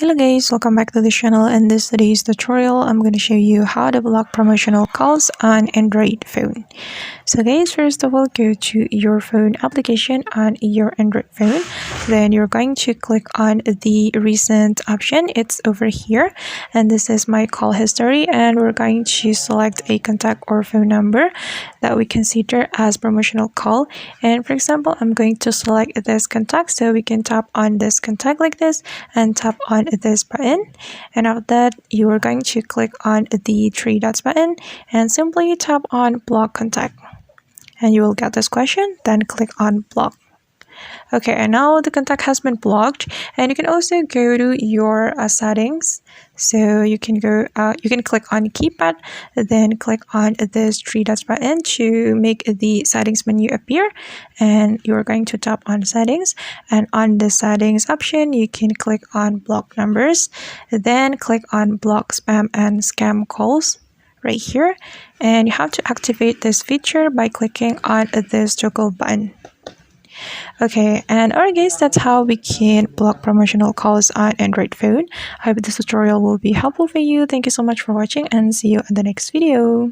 Hello guys, welcome back to the channel. In this today's tutorial, I'm going to show you how to block promotional calls on Android phone. So guys, first of all, go to your phone application on your Android phone. Then you're going to click on the recent option. It's over here, and this is my call history, and we're going to select a contact or phone number that we consider as promotional call. And for example, I'm going to select this contact, so we can tap on this contact like this and tap on this button, and after that you are going to click on the three dots button and simply tap on block contact, and you will get this question. Then click on block. Okay, and now the contact has been blocked, and you can also go to your settings. So you can click on keypad, then click on this three dots button to make the settings menu appear, and you're going to tap on settings, and on the settings option you can click on block numbers, then click on block spam and scam calls right here, and you have to activate this feature by clicking on this toggle button. Okay, and alright guys, that's how we can block promotional calls on Android phone. I hope this tutorial will be helpful for you. Thank you so much for watching, and see you in the next video.